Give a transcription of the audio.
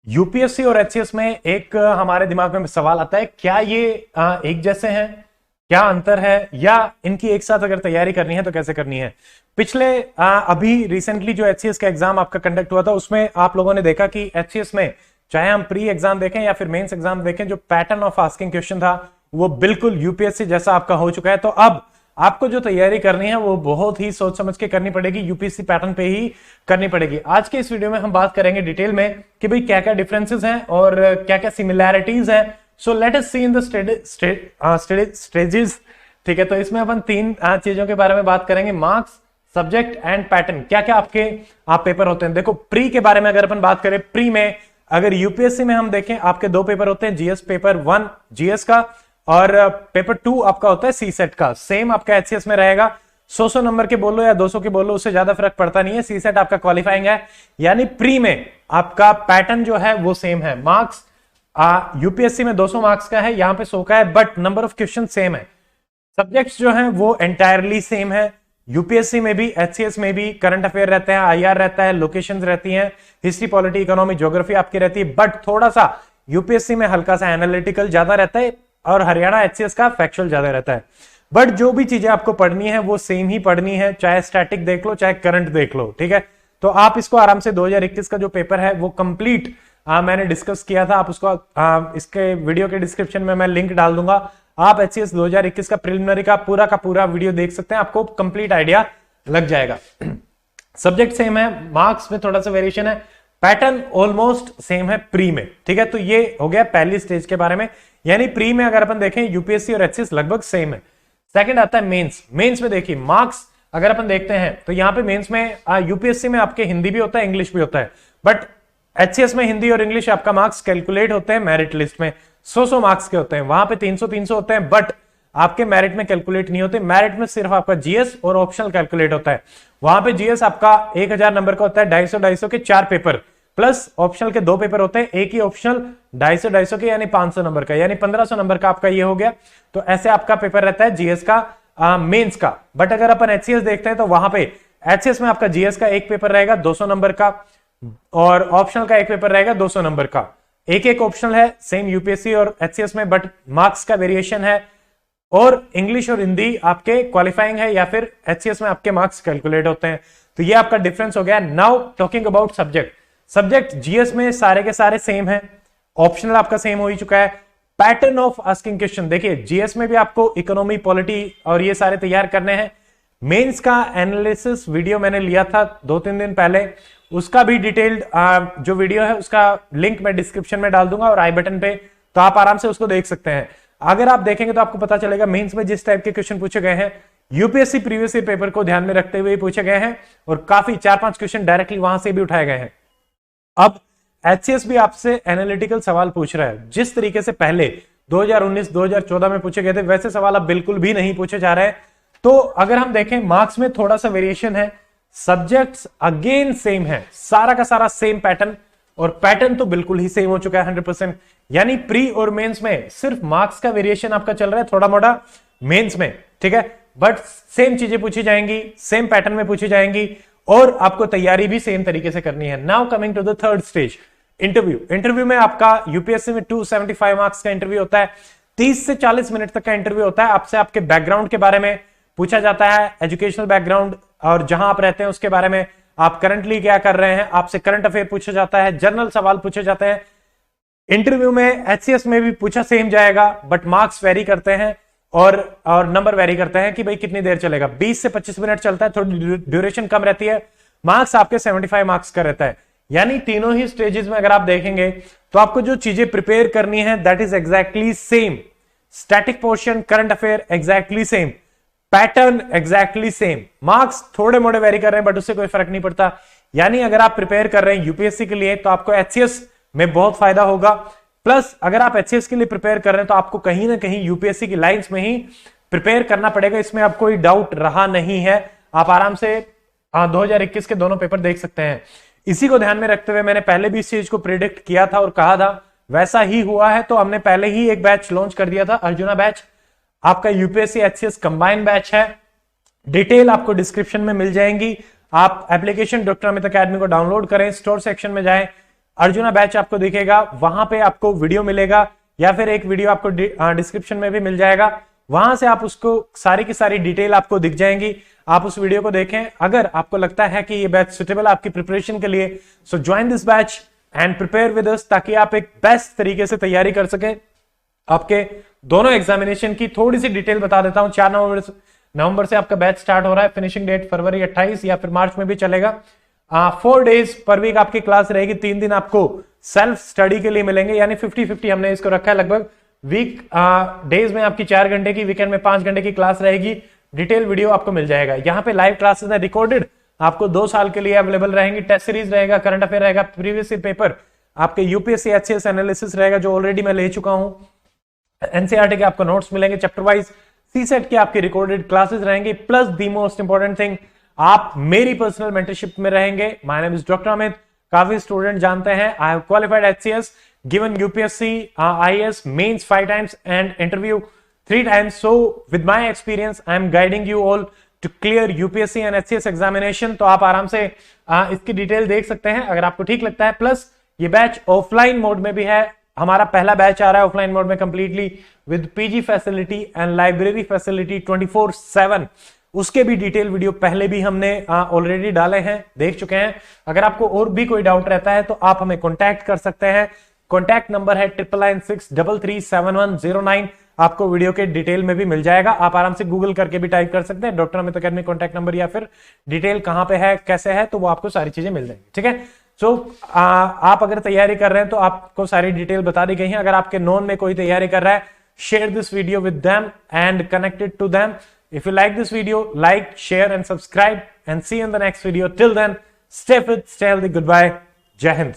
UPSC और HCS में एक हमारे दिमाग में सवाल आता है, क्या ये एक जैसे हैं, क्या अंतर है, या इनकी एक साथ अगर तैयारी करनी है तो कैसे करनी है। पिछले अभी रिसेंटली जो एचसीएस का एग्जाम आपका कंडक्ट हुआ था उसमें आप लोगों ने देखा कि एचसीएस में चाहे हम प्री एग्जाम देखें या फिर मेंस एग्जाम देखें, जो पैटर्न ऑफ आस्किंग क्वेश्चन था वो बिल्कुल यूपीएससी जैसा आपका हो चुका है। तो अब आपको जो तैयारी करनी है वो बहुत ही सोच समझ के करनी पड़ेगी, यूपीएससी पैटर्न पे ही करनी पड़ेगी। आज के इस वीडियो में हम बात करेंगे डिटेल में कि भाई क्या क्या डिफरेंसेस हैं और क्या क्या सिमिलैरिटीज हैं। So let us see in the stages. ठीक है, तो इसमें अपन तीन चीजों के बारे में बात करेंगे, मार्क्स, सब्जेक्ट एंड पैटर्न। क्या क्या आपके पेपर होते हैं। देखो, प्री के बारे में अगर अपन बात करें, प्री में अगर यूपीएससी में हम देखें आपके दो पेपर होते हैं, जीएस पेपर 1 जीएस का और पेपर 2 आपका होता है सी सेट का। सेम आपका एचसीएस में रहेगा, 100 नंबर के बोलो या 200 के बोलो, उससे ज्यादा फर्क पड़ता नहीं है। सी सेट आपका क्वालिफाइंग है, यानी प्री में आपका पैटर्न जो है वो सेम है। मार्क्स यूपीएससी में 200 मार्क्स का है, यहां पे 100 का है, but number of question same है। सब्जेक्ट्स जो हैं वो एंटायरली सेम है। यूपीएससी में भी एचसीएस में भी करंट अफेयर रहते हैं, आईआर रहता है, लोकेशंस रहती हैं, हिस्ट्री, पॉलिटी, इकोनॉमी, ज्योग्राफी आपकी रहती है, बट थोड़ा सा यूपीएससी में हल्का सा एनालिटिकल ज्यादा रहता है और हरियाणा एचसीएस का फैक्चुअल ज्यादा रहता है। बट जो भी चीजें आपको पढ़नी है वो सेम ही पढ़नी है, चाहे स्टैटिक देख लो चाहे करंट देख लो। ठीक है, तो आप इसको आराम से 2021 का जो पेपर है वो कंप्लीट मैंने डिस्कस किया था, आप उसको इसके वीडियो के डिस्क्रिप्शन में मैं लिंक डाल दूंगा। आप एचसीएस 2021 का प्रिलिमिनरी का पूरा वीडियो देख सकते हैं, आपको कंप्लीट आइडिया लग जाएगा। सब्जेक्ट सेम है, मार्क्स में थोड़ा सा वेरिएशन है, पैटर्न ऑलमोस्ट सेम है प्री में। ठीक है, तो ये हो गया पहली स्टेज के बारे में, यानी प्री में अगर अपन देखें यूपीएससी और एचसीएस लगभग सेम है। सेकंड आता है मेंस। मेंस में देखिए मार्क्स अगर अपन देखते हैं तो यहाँ पे मेंस में यूपीएससी में आपके हिंदी भी होता है, इंग्लिश भी होता है, बट एचसीएस में हिंदी और इंग्लिश आपका मार्क्स कैलकुलेट होते हैं मेरिट लिस्ट में, 100 मार्क्स के होते हैं। वहां पे 300 होते हैं, बट आपके मेरिट में कैलकुलेट नहीं होते। मेरिट में सिर्फ आपका जीएस और ऑप्शनल कैलकुलेट होता है। वहां पे जीएस आपका 1000 नंबर का होता है, 250 के 4 पेपर प्लस ऑप्शनल के 2 पेपर होते हैं, एक ही ऑप्शनल 250 के यानी 500 नंबर का, यानी 1500 नंबर का आपका ये हो गया। तो ऐसे आपका पेपर रहता है जीएस का मेंस का। बट अगर अपन एचसीएस देखते हैं तो वहां पे एचसीएस में आपका जीएस का एक पेपर रहेगा 200 नंबर का और ऑप्शनल का एक पेपर रहेगा 200 नंबर का। एक ऑप्शनल है सेम यूपीएससी और एचसीएस में, बट मार्क्स का वेरिएशन है। और इंग्लिश और हिंदी आपके क्वालिफाइंग है या फिर एचसीएस में आपके मार्क्स कैलकुलेट होते हैं। तो ये आपका डिफरेंस हो गया। Now talking about subject. Subject GS में सारे के सारे सेम है, ऑप्शनल आपका सेम हो ही चुका है। पैटर्न ऑफ आस्किंग क्वेश्चन देखिए, जीएस में भी आपको इकोनॉमी, पॉलिटी और ये सारे तैयार करने हैं। मेंस का एनालिसिस वीडियो मैंने लिया था 2-3 दिन पहले, उसका भी डिटेल्ड जो वीडियो है उसका लिंक मैं डिस्क्रिप्शन में डाल दूंगा और आई बटन पे, तो आप आराम से उसको देख सकते हैं। अगर आप देखेंगे तो आपको पता चलेगा मेंस में जिस टाइप के क्वेश्चन पूछे गए हैं यूपीएससी प्रीवियस ईयर पेपर को ध्यान में रखते हुए पूछे गए हैं, और काफी 4-5 क्वेश्चन डायरेक्टली वहां से भी उठाए गए हैं। अब एचसीएस भी आपसे एनालिटिकल सवाल पूछ रहा है, जिस तरीके से पहले 2019-2014 में पूछे गए थे वैसे सवाल अब बिल्कुल भी नहीं पूछे जा रहे हैं। तो अगर हम देखें मार्क्स में थोड़ा सा वेरिएशन है, सब्जेक्ट्स अगेन सेम है, सारा का सारा सेम पैटर्न, और पैटर्न तो बिल्कुल ही सेम हो चुका है 100%। यानी प्री और मेंस में सिर्फ मार्क्स का वेरिएशन आपका चल रहा है थोड़ा मोड़ा मेंस में। ठीक है, बट सेम चीजें पूछी जाएंगी, सेम पैटर्न में पूछी जाएंगी, और आपको तैयारी भी सेम तरीके से करनी है। Now coming to the third stage, interview. Interview में आपका यूपीएससी में 275 मार्क्स का इंटरव्यू होता है, 30 से 40 मिनट तक का इंटरव्यू होता है। आपसे आपके बैकग्राउंड के बारे में पूछा जाता है, एजुकेशनल बैकग्राउंड और जहां आप रहते हैं उसके बारे में, आप करंटली क्या कर रहे हैं, आपसे करंट अफेयर पूछा जाता है, जनरल सवाल पूछे जाते हैं। इंटरव्यू में एचसीएस में भी पूछा सेम जाएगा, बट मार्क्स वेरी करते हैं और नंबर वेरी करते हैं कि भाई कितनी देर चलेगा। 20 से 25 मिनट चलता है, थोड़ी ड्यूरेशन कम रहती है। मार्क्स आपके 75 मार्क्स का रहता है। यानी तीनों ही स्टेजेस में अगर आप देखेंगे तो आपको जो चीजें प्रिपेयर करनी है that is exactly same. Static portion, current affair exactly same, pattern exactly same. Marks थोड़े मोड़े वेरी कर रहे हैं बट उससे कोई फर्क नहीं पड़ता। यानी अगर आप प्रिपेयर कर रहे हैं यूपीएससी के लिए तो आपको एचसीएस में बहुत फायदा होगा, प्लस अगर आप एचसीएस के लिए प्रिपेयर कर रहे हैं तो आपको कहीं ना कहीं यूपीएससी की लाइंस में ही प्रिपेयर करना पड़ेगा, इसमें अब कोई डाउट रहा नहीं है। आप आराम से 2021 के दोनों पेपर देख सकते हैं। इसी को ध्यान में रखते हुए मैंने पहले भी इस चीज को प्रिडिक्ट किया था और कहा था, वैसा ही हुआ है। तो हमने पहले ही एक बैच लॉन्च कर दिया था, अर्जुना बैच, आपका यूपीएससी एचसीएस कंबाइन बैच है। डिटेल आपको डिस्क्रिप्शन में मिल जाएंगी। आप एप्लीकेशन डॉक्टर अमित अकेडमी को डाउनलोड करें, स्टोर सेक्शन में जाएं, अर्जुना बैच आपको दिखेगा, वहां पे आपको वीडियो मिलेगा या फिर एक वीडियो आपको डिस्क्रिप्शन में भी मिल जाएगा, वहां से आप उसको सारी की सारी डिटेल आपको दिख जाएंगी, आप उस वीडियो को देखें। अगर आपको लगता है कि ये बैच सुटेबल आपकी प्रिपरेशन के लिए, सो join this batch and prepare with us, ताकि आप एक बेस्ट तरीके से तैयारी कर सकें। आपके दोनों एग्जामिनेशन की थोड़ी सी डिटेल बता देता हूं। 4 नवंबर से आपका बैच स्टार्ट हो रहा है, फिनिशिंग डेट फरवरी 28 या फिर मार्च में भी चलेगा। 4 डेज पर वीक आपकी क्लास रहेगी, 3 दिन आपको सेल्फ स्टडी के लिए मिलेंगे, यानी 50-50 हमने इसको रखा है। लगभग वीक डेज में आपकी 4 घंटे की, वीकेंड में 5 घंटे की क्लास रहेगी। डिटेल वीडियो आपको मिल जाएगा। यहाँ पे लाइव क्लासेस है, रिकॉर्डेड, आपको 2 साल के लिए अवेलेबल रहेंगी। टेस्ट सीरीज रहेगा, करंट अफेयर रहेगा, प्रीवियस ईयर पेपर, आपके यूपीएससी एचसीएस एनालिसिस रहेगा जो ऑलरेडी मैं ले चुका हूं। एनसीईआरटी के आपको नोट्स मिलेंगे चैप्टर वाइज, सीसेट की आपकी रिकॉर्डेड क्लासेस रहेंगी, plus the most important thing, आप मेरी पर्सनल मेंटरशिप में रहेंगे। My name is doctor Amit. काफी स्टूडेंट जानते हैं I have qualified HCS, given UPSC IAS mains 5 times and interview 3 times. So with my experience I am guiding you all to clear UPSC and HCS examination. तो आप आराम से इसकी detail देख सकते हैं अगर आपको ठीक लगता है। प्लस ये बैच ऑफलाइन मोड में भी है, हमारा पहला बैच आ रहा है ऑफलाइन मोड में completely with PG facility and library facility 24/7। उसके भी डिटेल वीडियो पहले भी हमने ऑलरेडी डाले हैं, देख चुके हैं। अगर आपको और भी कोई डाउट रहता है तो आप हमें कॉन्टैक्ट कर सकते हैं। कॉन्टैक्ट नंबर है 9996337109। आपको वीडियो के डिटेल में भी मिल जाएगा, आप आराम से गूगल करके भी टाइप कर सकते हैं doctor Amit academy contact number, या फिर डिटेल कहां पे है कैसे है, तो वो आपको सारी चीजें मिल जाएंगी। ठीक है, सो आप अगर तैयारी कर रहे हैं तो आपको सारी डिटेल बता दी गई है। अगर आपके नोन में कोई तैयारी कर रहा है, share this video with them and connected to them. If you like this video, like, share and subscribe and see in the next video. Till then, stay fit, stay healthy, good bye, जय हिंद।